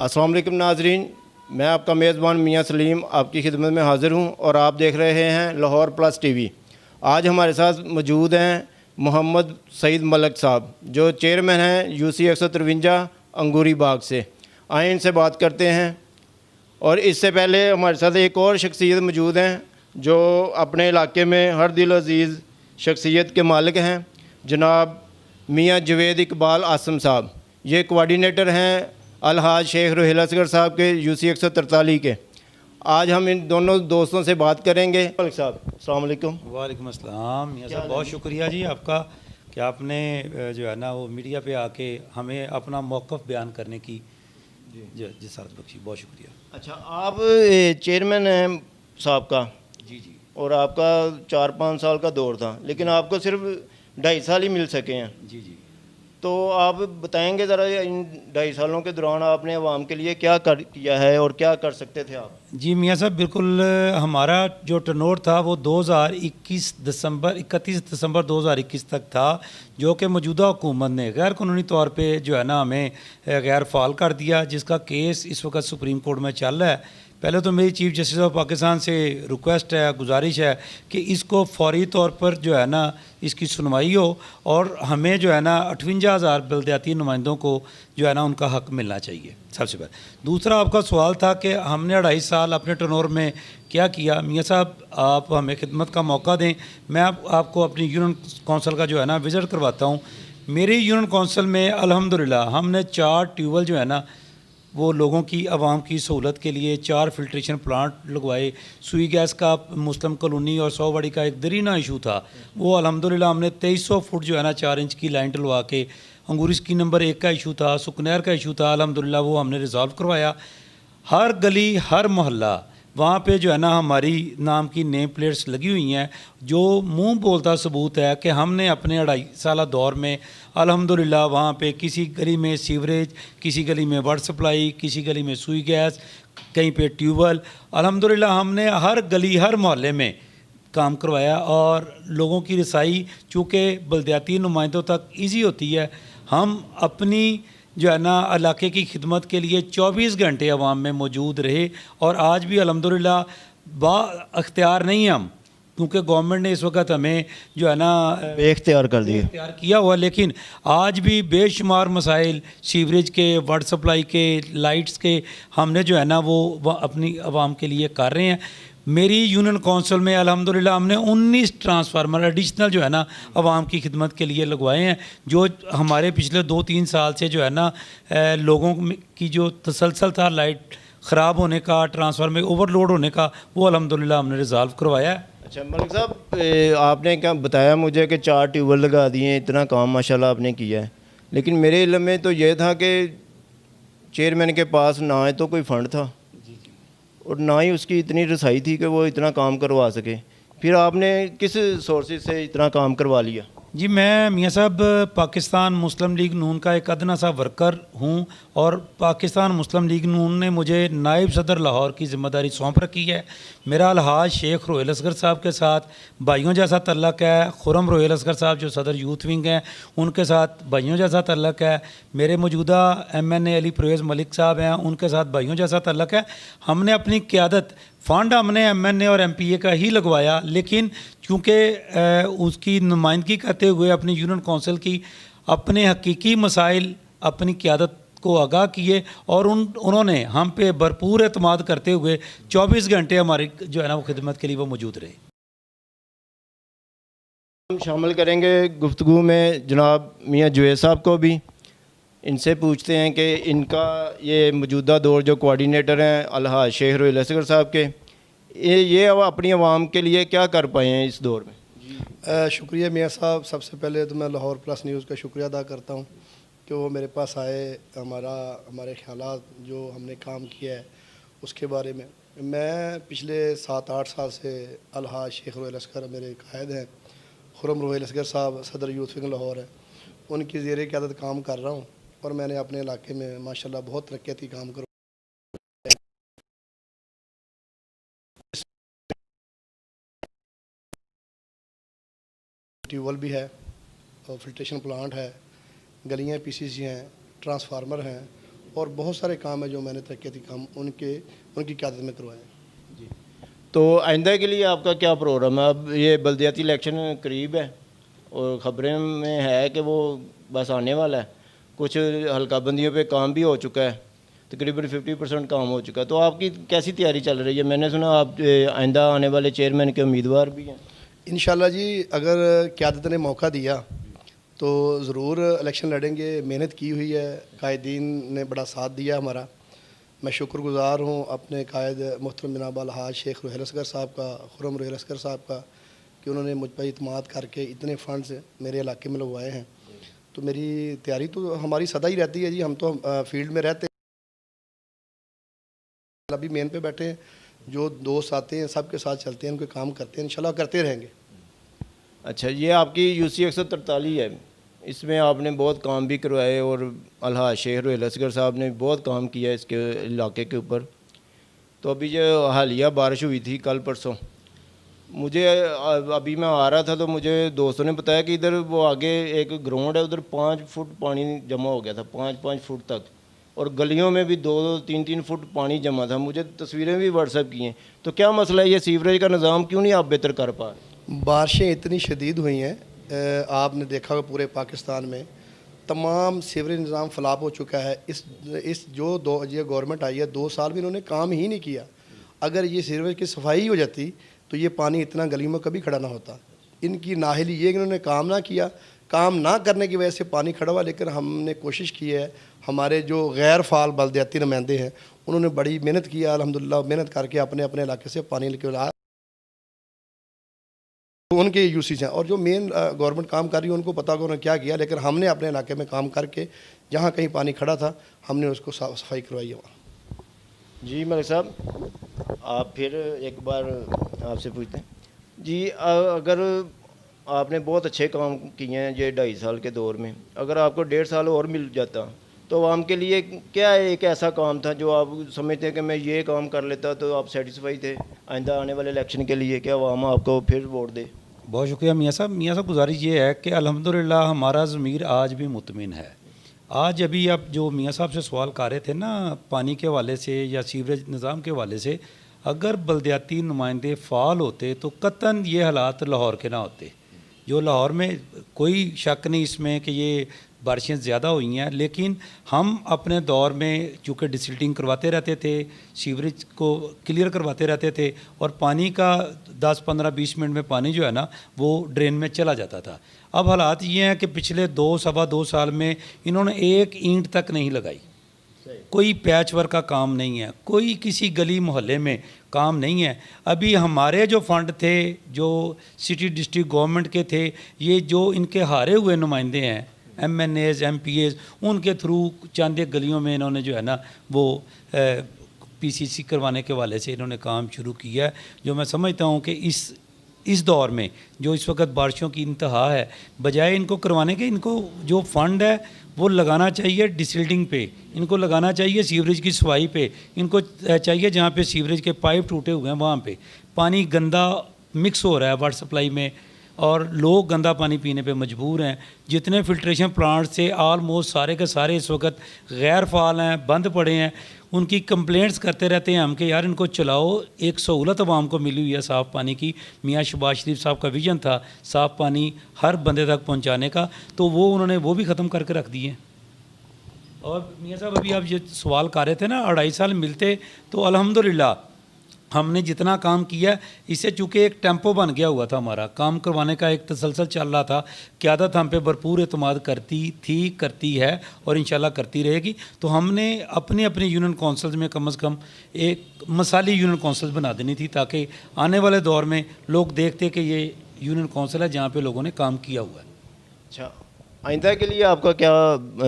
अस्सलाम वालेकुम नाजरीन, मैं आपका मेज़बान मियाँ सलीम आपकी खिदमत में हाज़िर हूँ और आप देख रहे हैं लाहौर प्लस टीवी। आज हमारे साथ मौजूद हैं मोहम्मद सईद मलक साहब, जो चेयरमैन हैं यूसी 153 अंगूरी बाग से। आए इनसे बात करते हैं। और इससे पहले हमारे साथ एक और शख्सियत मौजूद हैं जो अपने इलाके में हर दिल अजीज़ शख्सियत के मालिक हैं, जनाब मियाँ जवेद इकबाल आसम साहब। ये कोऑर्डिनेटर हैं अलहाज शेख रोहिल असगर साहब के यूसी 143 के। आज हम इन दोनों दोस्तों से बात करेंगे। मलिक साहब अस्सलाम वालेकुम। वालेकुम अस्सलाम मियां साहब, बहुत शुक्रिया जी आपका कि आपने जो है ना वो मीडिया पे आके हमें अपना मौक़िफ़ बयान करने की जिसारत बख्शी, बहुत शुक्रिया। अच्छा, आप चेयरमैन हैं साहब का जी जी और आपका 4-5 साल का दौर था, लेकिन आपको सिर्फ 2.5 साल ही मिल सके हैं। जी जी तो आप बताएंगे ज़रा इन 2.5 सालों के दौरान आपने अवाम के लिए क्या किया है और क्या कर सकते थे आप? जी मियां साहब, बिल्कुल हमारा जो टर्नओवर था वो 31 दिसंबर 2021 तक था, जो कि मौजूदा हुकूमत ने गैर कानूनी तौर पे जो है ना हमें गैर फाल कर दिया, जिसका केस इस वक्त सुप्रीम कोर्ट में चल रहा है। पहले तो मेरी चीफ जस्टिस ऑफ पाकिस्तान से रिक्वेस्ट है, गुजारिश है कि इसको फौरी तौर पर जो है ना इसकी सुनवाई हो और हमें जो है ना 58,000 बलदियाती नुमाइंदों को जो है ना उनका हक़ मिलना चाहिए, सबसे पहले। दूसरा आपका सवाल था कि हमने 2.5 साल अपने टर्नओवर में क्या किया। मियाँ साहब, आप हमें खिदमत का मौका दें, मैं आपको अपनी यूनियन कौंसिल का जो है ना विज़िट करवाता हूँ। मेरी यूनियन कौंसिल में अल्हम्दुलिल्लाह हमने 4 ट्यूबवेल जो है ना वो लोगों की आवाम की सहूलत के लिए 4 फिल्ट्रेशन प्लांट लगवाए। सुई गैस का मुस्लिम कॉलोनी और 100 वाड़ी का एक दरीना इशू था, वो अल्हम्दुलिल्लाह हमने 2300 फुट जो है ना 4 इंच की लाइन डलवा के, अंगूरी स्कीम नंबर 1 का इशू था, सुकनैर का इशू था, अल्हम्दुलिल्लाह वो हमने रिज़ॉल्व करवाया। हर गली हर मोहल्ला वहाँ पे जो है ना हमारी नाम की नेम प्लेट्स लगी हुई हैं, जो मुंह बोलता सबूत है कि हमने अपने 2.5 साल दौर में अल्हम्दुलिल्लाह वहाँ पे किसी गली में सीवरेज, किसी गली में वाटर सप्लाई, किसी गली में सुई गैस, कहीं पे ट्यूबवेल, अल्हम्दुलिल्लाह हमने हर गली हर मोहल्ले में काम करवाया। और लोगों की रसाई चूँकि बलदियाती नुमाइंदों तक ईजी होती है, हम अपनी जो है ना इलाके की खिदमत के लिए 24 घंटे अवाम में मौजूद रहे। और आज भी अल्हम्दुलिल्लाह अख्तियार नहीं हम, क्योंकि गवर्नमेंट ने इस वक्त हमें जो है ना इख्तियार कर दिए, इख्तियार किया हुआ, लेकिन आज भी बेशुमार मसाइल सीवरेज के, वाटर सप्लाई के, लाइट्स के हमने जो है ना वो अपनी आवाम के लिए कर रहे हैं। मेरी यूनियन कौंसिल में अल्हम्दुलिल्लाह हमने 19 ट्रांसफार्मर एडिशनल जो है ना आवाम की खिदमत के लिए लगवाए हैं, जो हमारे पिछले 2-3 साल से जो है ना लोगों की जो तसलसल था लाइट ख़राब होने का, ट्रांसफार्मर ओवरलोड होने का, वो अल्हम्दुलिल्लाह हमने रिज़ॉल्व करवाया है। अच्छा मलिक साहब, आपने क्या बताया मुझे कि 4 ट्यूबवेल लगा दिए, इतना काम माशाल्लाह आपने किया है, लेकिन मेरे इल्म में तो ये था कि चेयरमैन के पास ना है तो कोई फ़ंड था और ना ही उसकी इतनी रसाई थी कि वो इतना काम करवा सके। फिर आपने किस सोर्सेज से इतना काम करवा लिया? जी, मैं मियाँ साहब पाकिस्तान मुस्लिम लीग नून का एक अदना सा वर्कर हूँ और पाकिस्तान मुस्लिम लीग नून ने मुझे नायब सदर लाहौर की ज़िम्मेदारी सौंप रखी है। मेरा अलहाज शेख रोहिल असगर साहब के साथ भाइयों जैसा तल्लक है। खुरम रोहिल असगर साहब जो सदर यूथ विंग हैं, उनके साथ भाइयों जैसा तल्लक है। मेरे मौजूदा MNA अली परवेज़ मलिक साहब हैं, उनके साथ भाइयों जैसा तल्लक है। हमने अपनी क़यादत, फ़ंड हमने MNA और MPA का ही लगवाया, लेकिन चूँकि उसकी नुमाइंदगी करते हुए अपनी यूनियन कौंसिल की अपने हकीकी मसाइल अपनी क़यादत को आगाह किए और उन्होंने हम पे भरपूर एतमाद करते हुए 24 घंटे हमारी जो है ना वो खिदमत के लिए वो मौजूद रहे। हम शामिल करेंगे गुफ्तगू में जनाब मियाँ जवेद साहब को भी। इनसे पूछते हैं कि इनका ये मौजूदा दौर जो कोऑर्डिनेटर हैं अलहाज शेख रोहिल असगर साहब के, ये अब अपनी आवाम के लिए क्या कर पाए हैं इस दौर में? शुक्रिया मियाँ साहब। सबसे पहले तो मैं लाहौर प्लस न्यूज़ का शुक्रिया अदा करता हूँ कि वो मेरे पास आए, हमारे ख़यालात जो हमने काम किया है उसके बारे में। मैं पिछले 7-8 साल से अलहाज शेख रोहिल असगर मेरे कायद हैं, खुरम रोहिल असगर साहब सदर यूथ विंग लाहौर है, उनकी ज़ेर क़यादत काम कर रहा हूँ और मैंने अपने इलाके में माशाल्लाह बहुत तरक्याती काम कर ट्यूबवेल भी है और फिल्ट्रेशन प्लांट है, गलियाँ PCC हैं, ट्रांसफार्मर हैं और बहुत सारे काम है जो मैंने तरक्याती काम उनकी क़यादत में करवाए हैं। तो आइंदा के लिए आपका क्या प्रोग्राम है? अब ये बल्दियाती इलेक्शन करीब है और ख़बरें में है कि वो बस आने वाला है, कुछ हल्का बंदियों पे काम भी हो चुका है, तकरीबन 50% काम हो चुका है। तो आपकी कैसी तैयारी चल रही है? मैंने सुना आप आइंदा आने वाले चेयरमैन के उम्मीदवार भी हैं। इंशाल्लाह जी, अगर क़यादत ने मौका दिया तो ज़रूर इलेक्शन लड़ेंगे। मेहनत की हुई है, कायदीन ने बड़ा साथ दिया हमारा। मैं शुक्रगुज़ार हूँ अपने कायद मोहतरम जनाब अलहाज शेख रुहैल असगर साहब का, खुर्रम रुहैल असगर साहब का, कि उन्होंने मुझ पर इत्मीनान करके इतने फ़ंड्स मेरे इलाके में लगवाए हैं। तो मेरी तैयारी तो हमारी सदा ही रहती है जी, हम तो फील्ड में रहते हैं, अभी मेन पे बैठे हैं, जो दोस्त आते हैं सबके साथ चलते हैं, उनके काम करते हैं, इंशाल्लाह करते रहेंगे। अच्छा, ये आपकी यूसी 143 है, इसमें आपने बहुत काम भी करवाए और अलहाज शेख रुहैल असगर साहब ने बहुत काम किया इसके इलाके के ऊपर। तो अभी जो हालिया बारिश हुई थी कल परसों, मुझे अभी मैं आ रहा था तो मुझे दोस्तों ने बताया कि इधर वो आगे एक ग्राउंड है, उधर 5 फुट पानी जमा हो गया था, 5-5 फुट तक, और गलियों में भी 2-2, 3-3 फुट पानी जमा था। मुझे तस्वीरें भी व्हाट्सएप की हैं। तो क्या मसला है, ये सीवरेज का निज़ाम क्यों नहीं आप बेहतर कर पा रहे? बारिशें इतनी शदीद हुई हैं, आपने देखा होगा पूरे पाकिस्तान में तमाम सीवरेज निज़ाम फ़लाप हो चुका है। इस जो ये गवर्नमेंट आई है 2 साल में इन्होंने काम ही नहीं किया। अगर ये सीवरेज की सफाई हो जाती तो ये पानी इतना गली में कभी खड़ा ना होता। इनकी नाहली ये कि इन्होंने काम ना किया, काम ना करने की वजह से पानी खड़ा हुआ। लेकिन हमने कोशिश की है, हमारे जो गैर फ़ाल बल्दियाती नुमाइंदे हैं उन्होंने बड़ी मेहनत की है, अल्हम्दुलिल्लाह मेहनत करके अपने अपने इलाके से पानी लेके ला उनके यूसीज हैं। और जो मेन गवर्नमेंट काम कर रही है उनको पता होगा उन्होंने क्या किया, लेकिन हमने अपने इलाके में काम करके जहाँ कहीं पानी खड़ा था हमने उसको सफाई करवाई है वहाँ। जी मलिक साहब, आप फिर एक बार आपसे पूछते हैं जी, अगर आपने बहुत अच्छे काम किए हैं ये 2.5 साल के दौर में, अगर आपको 1.5 साल और मिल जाता तो आवाम के लिए क्या एक ऐसा काम था जो आप समझते हैं कि मैं ये काम कर लेता तो आप सेटिस्फाई थे आइंदा आने वाले इलेक्शन के लिए, क्या आवाम आपको फिर वोट दे? बहुत शुक्रिया मियाँ साहब। मियाँ साहब, गुजारिश ये है कि अल्हम्दुलिल्लाह हमारा ज़मीर आज भी मुतमिन है। आज अभी आप जो मियाँ साहब से सवाल कर रहे थे ना पानी के हवाले से या सीवरेज निज़ाम के हवाले से, अगर बल्दियाती नुमाइंदे फ़ाल होते तो कतन ये हालात लाहौर के ना होते। जो लाहौर में कोई शक नहीं इसमें कि ये बारिशें ज़्यादा हुई हैं, लेकिन हम अपने दौर में चूँकि डिसिल्टिंग करवाते रहते थे, सीवरेज को क्लियर करवाते रहते थे और पानी का 10-15-20 मिनट में पानी जो है ना वो ड्रेन में चला जाता था। अब हालात ये हैं कि पिछले 2-2.25 साल में इन्होंने एक ईंट तक नहीं लगाई, कोई पैच वर्क का काम नहीं है, कोई किसी गली मोहल्ले में काम नहीं है। अभी हमारे जो फंड थे जो सिटी डिस्ट्रिक्ट गवर्नमेंट के थे, ये जो इनके हारे हुए नुमाइंदे हैं MNAs MPAs, उनके थ्रू चंद एक गलियों में इन्होंने जो है ना वो PCC करवाने के वाले से इन्होंने काम शुरू किया है। जो मैं समझता हूँ कि इस दौर में जो इस वक्त बारिशों की इंतहा है, बजाय इनको करवाने के इनको जो फंड है वो लगाना चाहिए डिसिल्टिंग पे, इनको लगाना चाहिए सीवरेज की सफाई पे, इनको चाहिए जहाँ पे सीवरेज के पाइप टूटे हुए हैं वहाँ पे पानी गंदा मिक्स हो रहा है वाटर सप्लाई में और लोग गंदा पानी पीने पे मजबूर हैं। जितने फिल्ट्रेशन प्लांट से आलमोस्ट सारे के सारे इस वक्त गैर फ़ाल हैं, बंद पड़े हैं। उनकी कंप्लेंट्स करते रहते हैं हम कि यार इनको चलाओ। एक सहूलत आवाम को मिली हुई है साफ़ पानी की। मियाँ शहबाज शरीफ साहब का विज़न था साफ़ पानी हर बंदे तक पहुँचाने का, तो वो उन्होंने वो भी ख़त्म करके रख दिए। और मियाँ साहब अभी आप ये सवाल कर रहे थे ना 2.5 साल मिलते, तो अल्हम्दुलिल्लाह हमने जितना काम किया इससे चूँकि एक टेम्पो बन गया हुआ था, हमारा काम करवाने का एक तसलसल चल रहा था। क़यादत हम पे भरपूर एतमाद करती थी, करती है और इंशाल्लाह करती रहेगी। तो हमने अपने अपने यूनियन कौंसल्स में कम से कम एक मसाली यूनियन कौंसल्स बना देनी थी ताकि आने वाले दौर में लोग देखते कि ये यूनियन कौंसिल है जहाँ पे लोगों ने काम किया हुआ है। अच्छा, आइंदा के लिए आपका क्या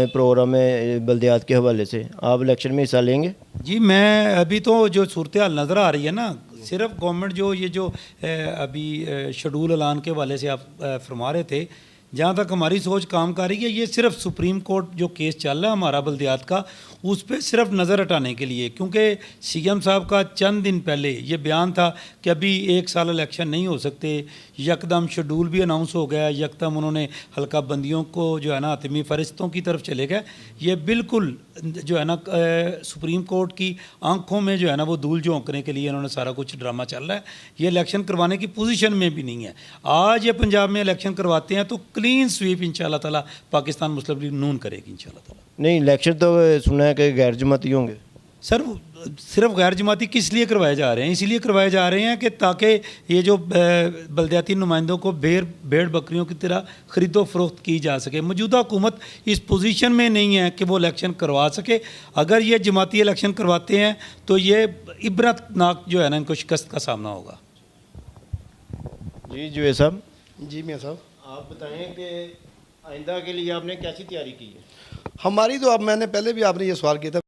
प्रोग्राम है बल्दियात के हवाले से? आप इलेक्शन में हिस्सा लेंगे? जी, मैं अभी तो जो सूरत हाल नज़र आ रही है ना, सिर्फ गवर्नमेंट जो ये जो अभी शेड्यूल ऐलान के वाले से आप फरमा रहे थे जहाँ तक हमारी सोच काम कर रही है, ये सिर्फ सुप्रीम कोर्ट जो केस चल रहा है हमारा बल्दियात का, उस पर सिर्फ नज़र हटाने के लिए, क्योंकि सीएम साहब का चंद दिन पहले ये बयान था कि अभी 1 साल इलेक्शन नहीं हो सकते, यकदम शेड्यूल भी अनाउंस हो गया, यकदम उन्होंने हल्का बंदियों को जो है ना हतमी फरिश्तों की तरफ चले गए। ये बिल्कुल जो है ना सुप्रीम कोर्ट की आंखों में जो है ना वो धूल झोंकने के लिए इन्होंने सारा कुछ ड्रामा चल रहा है। ये इलेक्शन करवाने की पोजीशन में भी नहीं है। आज ये पंजाब में इलेक्शन करवाते हैं तो क्लीन स्वीप इंशाल्लाह ताला पाकिस्तान मुस्लिम लीग नून करेगी इंशाल्लाह ताला। नहीं, इलेक्शन तो सुना है कि गैर जमाती होंगे। सर सिर्फ गैर जमाती किस लिए करवाए जा रहे हैं? इसीलिए करवाए जा रहे हैं कि ताकि ये जो बल्दियाती नुमाइंदों को भेड़ बकरियों की तरह ख़रीदो फरोख्त की जा सके। मौजूदा हुकूमत इस पोजीशन में नहीं है कि वो इलेक्शन करवा सके। अगर ये जमाती इलेक्शन करवाते हैं तो ये इबरतनाक जो है ना इनको शिकस्त का सामना होगा। जी जुए साहब, जी मियाँ साहब, आप बताएं कि आइंदा के लिए आपने कैसी तैयारी की है? हमारी तो, अब मैंने पहले भी आपने ये सवाल किया था,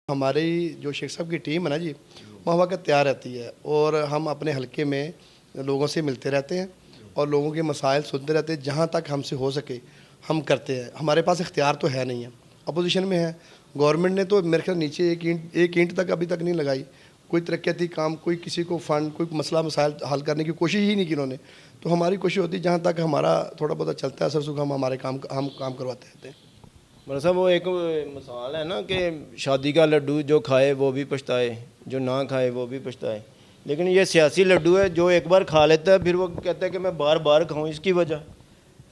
हमारी जो शेख साहब की टीम है ना जी, वह वक्त तैयार रहती है और हम अपने हलके में लोगों से मिलते रहते हैं और लोगों के मसाइल सुनते रहते हैं। जहाँ तक हमसे हो सके हम करते हैं। हमारे पास इख्तियार तो है नहीं है, अपोजिशन में है। गवर्नमेंट ने तो मेरे ख्याल नीचे एक ईंट तक अभी तक नहीं लगाई। कोई तरक्याती काम, कोई किसी को फ़ंड, कोई मसला मसाइल हल करने की कोशिश ही नहीं की उन्होंने। तो हमारी कोशिश होती है जहाँ तक हमारा थोड़ा बहुत चलता है असर सुख, हम हमारे काम करवाते रहते हैं। मतलब साहब वो एक मिसाल है ना कि शादी का लड्डू जो खाए वो भी पछताए, जो ना खाए वो भी पछताए। लेकिन ये सियासी लड्डू है, जो एक बार खा लेता है फिर वो कहता है कि मैं बार बार खाऊं। इसकी वजह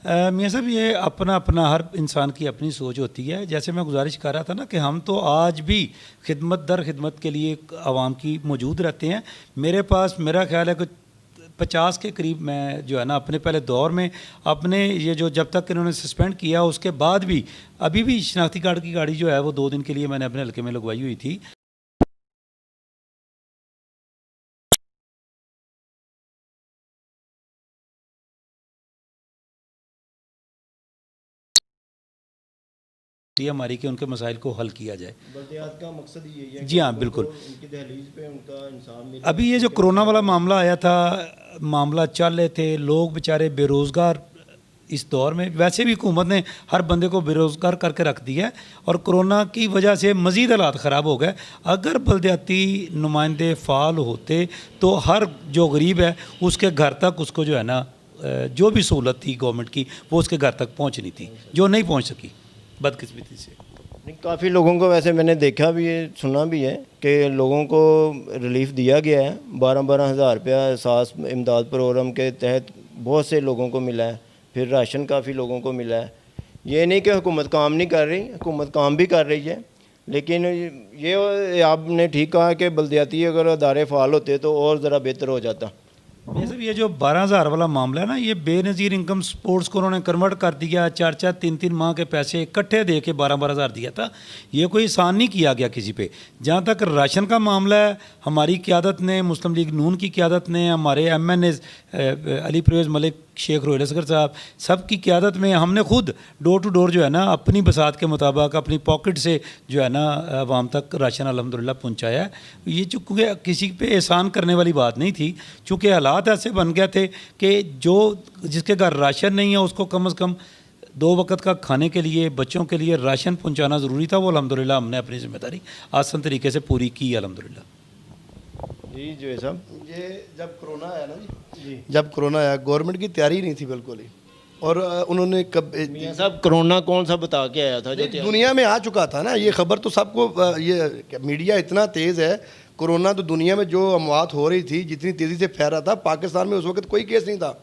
मियाँ साहब ये अपना अपना हर इंसान की अपनी सोच होती है। जैसे मैं गुजारिश कर रहा था ना कि हम तो आज भी खिदमत दर खिदमत के लिए आवाम की मौजूद रहते हैं। मेरे पास मेरा ख्याल है कुछ 50 के करीब मैं जो है ना अपने पहले दौर में अपने ये जो जब तक इन्होंने सस्पेंड किया उसके बाद भी अभी भी शनाख्ती कार्ड की गाड़ी जो है वो 2 दिन के लिए मैंने अपने हल्के में लगवाई हुई थी। हमारी कि उनके मसाइल को हल किया जाए। बल्दियात का मकसद यही है। जी हाँ, बिल्कुल। उनकी दहलीज पे उनका इंसान मिले। अभी ये जो कोरोना वाला मामला आया था, मामला चल रहे थे, लोग बेचारे बेरोज़गार इस दौर में, वैसे भी हुकूमत ने हर बंदे को बेरोज़गार करके रख दिया है और कोरोना की वजह से मज़ीद हालात ख़राब हो गए। अगर बल्दियाती नुमाइंदे फ़ाल होते तो हर जो गरीब है उसके घर तक उसको जो है ना जो भी सहूलत थी गवर्नमेंट की वो उसके घर तक पहुँचनी थी, जो नहीं पहुँच सकी बदकिस्मती से। नहीं, काफ़ी लोगों को वैसे मैंने देखा भी है, सुना भी है कि लोगों को रिलीफ दिया गया है। 12-12 हज़ार रुपया एहसास इमदाद प्रोग्राम के तहत बहुत से लोगों को मिला है। फिर राशन काफ़ी लोगों को मिला है। ये नहीं कि हुकूमत काम नहीं कर रही, हुकूमत काम भी कर रही है। लेकिन ये आपने ठीक कहा कि बल्दियाती अगर अदारे फ़ाल होते तो और ज़रा बेहतर हो जाता। सर ये जो 12,000 वाला मामला है ना, ये बेनज़ीर इनकम स्पोर्ट्स को उन्होंने कन्वर्ट कर दिया। 4-4, 3-3 माह के पैसे इकट्ठे दे के 12-12 हज़ार दिया था। ये कोई एहसान नहीं किया गया किसी पे। जहाँ तक राशन का मामला है, हमारी क़यादत ने, मुस्लिम लीग नून की क़यादत ने, हमारे MNA अली परवेज़ मलिक, शेख रोहिल असगर साहब, सब की क़यादत में हमने खुद डोर टू डोर जो है ना अपनी बसात के मुताबिक अपनी पॉकेट से जो है ना आवाम तक राशन अल्हम्दुलिल्लाह पहुंचाया है। ये चूँकि किसी पे एहसान करने वाली बात नहीं थी, चूँकि हालात ऐसे बन गए थे कि जो जिसके घर राशन नहीं है उसको कम से कम 2 वक्त का खाने के लिए, बच्चों के लिए राशन पहुँचाना ज़रूरी था। वो अल्हम्दुलिल्लाह हमने अपनी ज़िम्मेदारी आसान तरीके से पूरी की अल्हम्दुलिल्लाह। जी जो साहब, ये जब कोरोना आया ना जी, जब कोरोना आया गवर्नमेंट की तैयारी नहीं थी बिल्कुल ही। और उन्होंने कब मियां साहब कोरोना कौन सा बता के आया था जो दुनिया में आ चुका था ना, ये खबर तो सबको, ये मीडिया इतना तेज़ है। कोरोना तो दुनिया में जो अमवात हो रही थी, जितनी तेज़ी से फैल रहा था, पाकिस्तान में उस वक्त कोई केस नहीं था।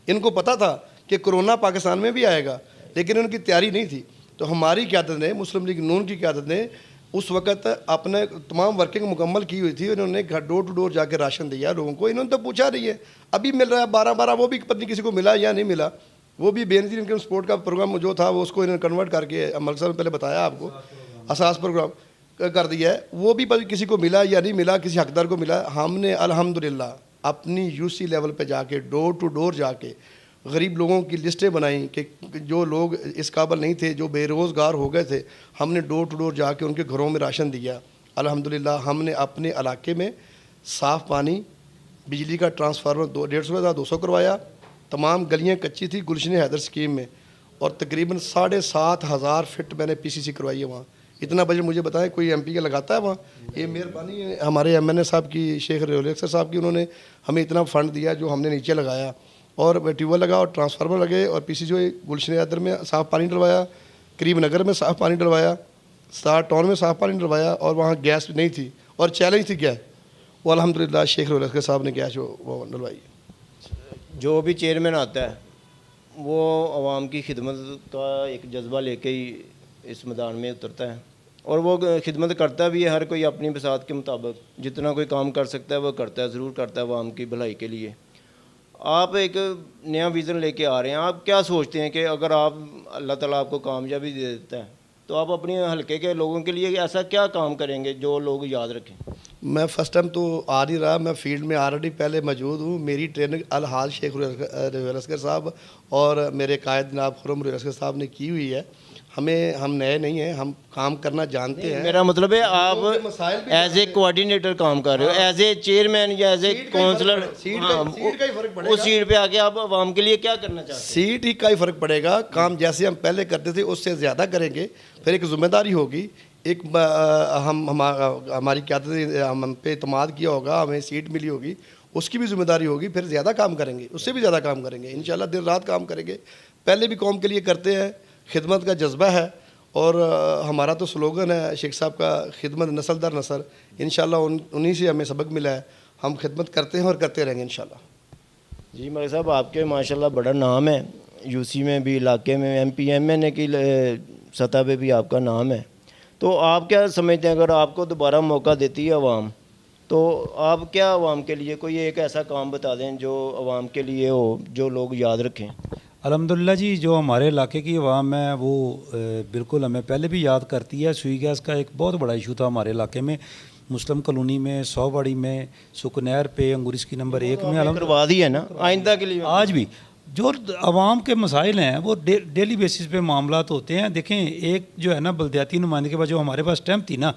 इनको पता था कि कोरोना पाकिस्तान में भी आएगा, लेकिन उनकी तैयारी नहीं थी। तो हमारी क़यादत ने, मुस्लिम लीग नून की क़यादत ने उस वक्त अपने तमाम वर्किंग मुकम्मल की हुई थी। इन्होंने घर डोर टू डोर जाके राशन दिया लोगों को। इन्होंने तो पूछा नहीं है, अभी मिल रहा है 12-12, वो भी पता नहीं किसी को मिला या नहीं मिला। वो भी बेनज़ीर इनकम सपोर्ट का प्रोग्राम जो था वो उसको इन्होंने कन्वर्ट करके, मलिक साहब ने पहले बताया आपको, असास प्रोग्राम कर दिया है। वो भी पता किसी को मिला या नहीं मिला, किसी हकदार को मिला। हमने अल्हम्दुलिल्लाह अपनी UC लेवल पे जाके डोर टू डोर जाके गरीब लोगों की लिस्टें बनाई कि जो लोग इस काबिल नहीं थे, जो बेरोज़गार हो गए थे, हमने डोर टू डोर जाके उनके घरों में राशन दिया। अल्हम्दुलिल्लाह हमने अपने इलाके में साफ़ पानी, बिजली का ट्रांसफार्मर 150 का 200 करवाया, तमाम गलियाँ कच्ची थी गुलशन हैदर स्कीम में, और तकरीबन 7,500 फिट मैंने PCC करवाई है वहाँ। इतना बजट मुझे बताएं कोई MP का लगाता है वहाँ? ये मेहरबानी है हमारे MNA साहब की, शेख रजौल अख्तर साहब की, उन्होंने हमें इतना फ़ंड दिया जो हमने नीचे लगाया, और ट्यूबवेल लगा और ट्रांसफार्मर लगे, और PCC जो गुलशन हैदर में साफ़ पानी डलवाया, करीब नगर में साफ़ पानी डलवाया, स्टार टाउन में साफ़ पानी डलवाया, और वहाँ गैस नहीं थी और चैलेंज थी गैस, वो अल्हम्दुलिल्लाह शेख रजौल अख्तर साहब ने गैस वो डलवाई। जो भी चेयरमैन आता है वो आवाम की खिदमत का एक जज्बा लेके ही इस मैदान में उतरता है, और वो खिदमत करता भी है। हर कोई अपनी बसात के मुताबिक जितना कोई काम कर सकता है वो करता है, ज़रूर करता है आवाम की भलाई के लिए। आप एक नया विज़न लेके आ रहे हैं, आप क्या सोचते हैं कि अगर आप अल्लाह ताला आपको कामयाबी दे देता है तो आप अपने हलके के लोगों के लिए ऐसा क्या काम करेंगे जो लोग याद रखें? मैं फ़र्स्ट टाइम तो आ नहीं रहा, मैं फील्ड में ऑलरेडी पहले मौजूद हूँ। मेरी ट्रेनिंग अलहाज शेख रजौल अख्तर साहब और मेरे कायद जनाब खुर्रम रजौल अख्तर साहब ने की हुई है। हम नए नहीं हैं, हम काम करना जानते हैं। मेरा मतलब है आप एज ए कोऑर्डिनेटर काम कर रहे हो, एज ए चेयरमैन या एज ए काउंसलर, सीट का ही फ़र्क पड़ेगा। उस सीट पे आके आप आवाम के लिए क्या करना चाहते हैं? सीट ही का ही फ़र्क पड़ेगा। काम जैसे हम पहले करते थे उससे ज़्यादा करेंगे, फिर एक ज़िम्मेदारी होगी, एक हमारी क़यादत हम पे इत्मीनान किया होगा, हमें सीट मिली होगी, उसकी भी ज़िम्मेदारी होगी, फिर ज़्यादा काम करेंगे, उससे भी ज़्यादा काम करेंगे इंशाल्लाह। दिन रात काम करेंगे, पहले भी कौम के लिए करते हैं, खिदमत का जज्बा है, और हमारा तो स्लोगन है शेख साहब का, खिदमत नस्ल दर नस्ल। इंशाल्लाह उन्हीं से हमें सबक मिला है, हम खिदमत करते हैं और करते रहेंगे इंशाल्लाह। जी मलिक साहब, आपके माशाल्लाह बड़ा नाम है, यूसी में भी, इलाके में, MP MNA की सतह पे भी आपका नाम है। तो आप क्या समझते हैं अगर आपको दोबारा मौका देती है आवाम, तो आप क्या आवाम के लिए कोई एक ऐसा काम बता दें जो आवाम के लिए हो, जो लोग याद रखें? अल्हम्दुलिल्लाह जी, जो हमारे इलाके की आवाम है वो बिल्कुल हमें पहले भी याद करती है। सुई गैस का एक बहुत बड़ा इशू था हमारे इलाके में, मुस्लिम कॉलोनी में, सौवाड़ी में, सुकनैर पे, अंगूरिस की नंबर 1 में करवा दी है ना आइंदा के लिए। आज भी जो आवाम के मसाइल हैं वो डेली बेसिस पे मामलात होते हैं। देखें, एक जो है ना बल्दियाती नुमाइंदगी के बाद जो हमारे पास स्टैम्प थी ना,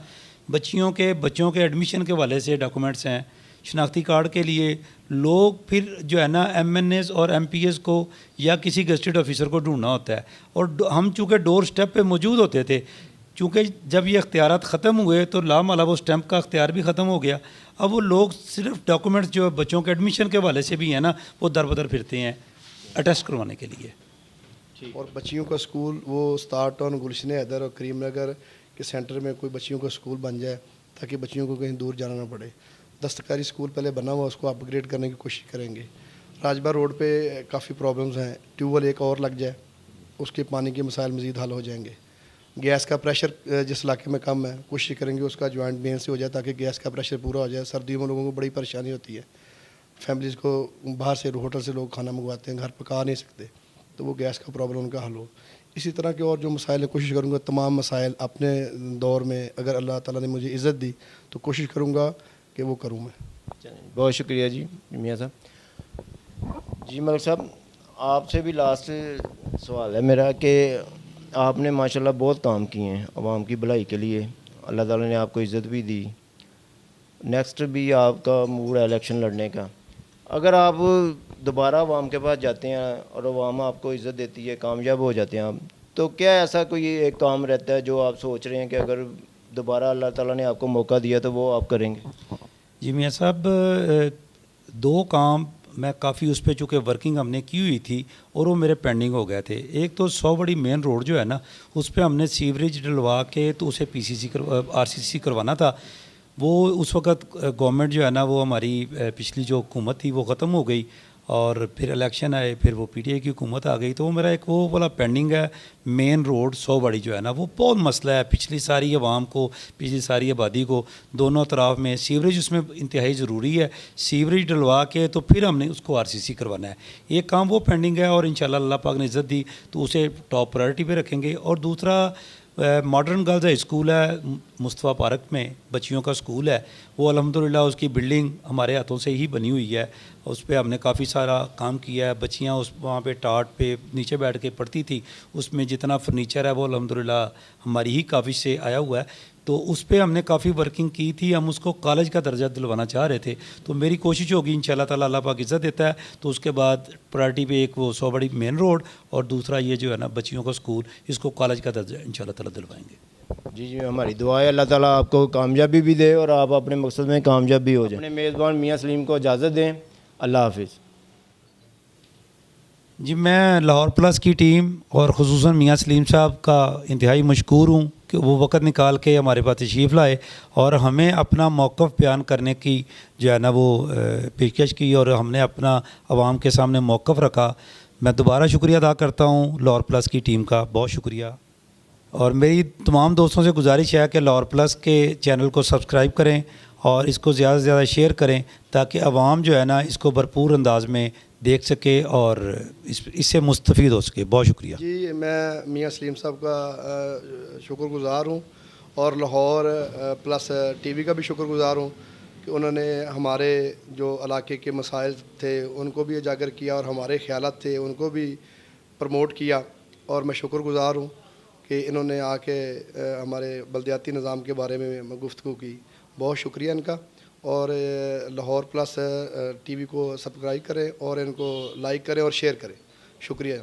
बच्चों के एडमिशन के वाले से डॉक्यूमेंट्स हैं, शनाख्ती कार्ड के लिए लोग फिर जो है ना MNAs और MPs को या किसी गजटेड ऑफिसर को ढूंढना होता है, और हम चूँकि डोर स्टेप पे मौजूद होते थे, चूँकि जब ये अख्तियारात ख़त्म हुए तो लामाला वो स्टैम्प का अख्तियार भी ख़त्म हो गया। अब वो लोग सिर्फ डॉक्यूमेंट्स जो बच्चों के एडमिशन के वाले से भी है ना वो दर बदर फिरते हैं अटेस्ट करवाने के लिए। और बच्चियों का स्कूल वो स्टार टाउन, गुलशन हैदर और करीम नगर के सेंटर में कोई बच्चियों का स्कूल बन जाए ताकि बच्चियों को कहीं दूर जाना ना पड़े। दस्तकारी स्कूल पहले बना हुआ, उसको अपग्रेड करने की कोशिश करेंगे। राजबाग रोड पे काफ़ी प्रॉब्लम्स हैं, ट्यूबवेल एक और लग जाए, उसके पानी के मसाइल मज़ीद हल हो जाएंगे। गैस का प्रेशर जिस इलाके में कम है, कोशिश करेंगे उसका जॉइंट मेन से हो जाए ताकि गैस का प्रेशर पूरा हो जाए। सर्दियों में लोगों को बड़ी परेशानी होती है, फैमिलीज़ को बाहर से होटल से लोग खाना मंगवाते हैं, घर पका नहीं सकते, तो वो गैस का प्रॉब्लम उनका हल हो। इसी तरह के और जो मसाइल है, कोशिश करूँगा तमाम मसाइल अपने दौर में, अगर अल्लाह ताला ने मुझे इज़्ज़त दी तो कोशिश करूँगा कि वो करूँ मैं। बहुत शुक्रिया जी मियाँ साहब। जी मलिक साहब, आपसे भी लास्ट सवाल है मेरा कि आपने माशाल्लाह बहुत काम किए हैं आवाम की भलाई के लिए, अल्लाह ताला ने आपको इज़्ज़त भी दी, नेक्स्ट भी आपका मूड है इलेक्शन लड़ने का। अगर आप दोबारा आवाम के पास जाते हैं और आवाम आपको इज़्ज़त देती है, कामयाब हो जाते हैं आप, तो क्या ऐसा कोई एक काम रहता है जो आप सोच रहे हैं कि अगर दोबारा अल्लाह ताला ने आपको मौका दिया तो वो आप करेंगे? जी मियाँ साहब, 2 काम मैं काफ़ी उस पर चूँकि वर्किंग हमने की हुई थी और वो मेरे पेंडिंग हो गए थे। एक तो सौवाड़ी मेन रोड जो है ना, उस पर हमने सीवरेज डलवा के तो उसे RCC करवाना था। वो उस वक़्त गवर्नमेंट जो है ना, वो हमारी पिछली जो हुकूमत थी वो ख़त्म हो गई, और फिर इलेक्शन आए, फिर वो PTI की हुकूमत आ गई, तो वो मेरा एक वो वाला पेंडिंग है। मेन रोड सौवाड़ी जो है ना, वो बहुत मसला है, पिछली सारी आवाम को, पिछली सारी आबादी को, दोनों तरफ में सीवरेज उसमें इंतहाई ज़रूरी है। सीवरेज डलवा के तो फिर हमने उसको RCC करवाना है। एक काम वो पेंडिंग है, और इंशाल्लाह अल्लाह पाक ने इज़्ज़त दी तो उसे टॉप प्रायोरिटी पे रखेंगे। और दूसरा मॉडर्न गर्ल्स हाई स्कूल है मुस्तफ़ा पार्क में, बच्चियों का स्कूल है, वो अल्हम्दुलिल्लाह उसकी बिल्डिंग हमारे हाथों से ही बनी हुई है। उस पर हमने काफ़ी सारा काम किया है। बच्चियाँ उस वहाँ पे टाट पे नीचे बैठ के पढ़ती थी, उसमें जितना फर्नीचर है वो अल्हम्दुलिल्लाह हमारी ही काफ़ी से आया हुआ है। तो उस पर हमने काफ़ी वर्किंग की थी, हम उसको कॉलेज का दर्जा दिलवाना चाह रहे थे। तो मेरी कोशिश होगी इंशाल्लाह ताला, अल्लाह पाक इज़्ज़त देता है तो उसके बाद प्रायोरिटी पे एक वो 100 बड़ी मेन रोड और दूसरा ये जो है ना बच्चियों का स्कूल, इसको कॉलेज का दर्जा इंशाल्लाह ताला दिलवाएंगे। जी जी, हमारी दुआ है अल्लाह ताला आपको कामयाबी भी दे और आप अपने मकसद में कामयाब भी हो जाए। अपने मेज़बान मियाँ सलीम को इजाज़त दें। अल्लाह हाफिज़। जी, मैं लाहौर प्लस की टीम और ख़ुसूसन मियाँ सलीम साहब का इंतहाई मशकूर हूँ कि वो वक़्त निकाल के हमारे पास तशरीफ़ लाए और हमें अपना मौक़िफ़ बयान करने की जो है ना वो पेशकश की और हमने अपना आवाम के सामने मौक़िफ़ रखा। मैं दोबारा शुक्रिया अदा करता हूँ लाहौर प्लस की टीम का, बहुत शुक्रिया। और मेरी तमाम दोस्तों से गुजारिश है कि लाहौर प्लस के चैनल को सब्सक्राइब करें और इसको ज़्यादा से ज़्यादा शेयर करें ताकि आवाम जो है ना इसको भरपूर अंदाज में देख सके और इससे मुस्तफ़ीद हो सके। बहुत शुक्रिया जी, मैं मियाँ सलीम साहब का शुक्रगुज़ार हूँ और लाहौर प्लस टीवी का भी शुक्रगुज़ार हूँ कि उन्होंने हमारे जो इलाके के मसाइल थे उनको भी उजागर किया और हमारे ख़यालात थे उनको भी प्रमोट किया। और मैं शुक्रगुज़ार हूँ कि इन्होंने आके हमारे बल्दियाती निज़ाम के बारे में गुफ्तगू की। बहुत शुक्रिया इनका। और लाहौर प्लस टीवी को सब्सक्राइब करें और इनको लाइक करें और शेयर करें। शुक्रिया।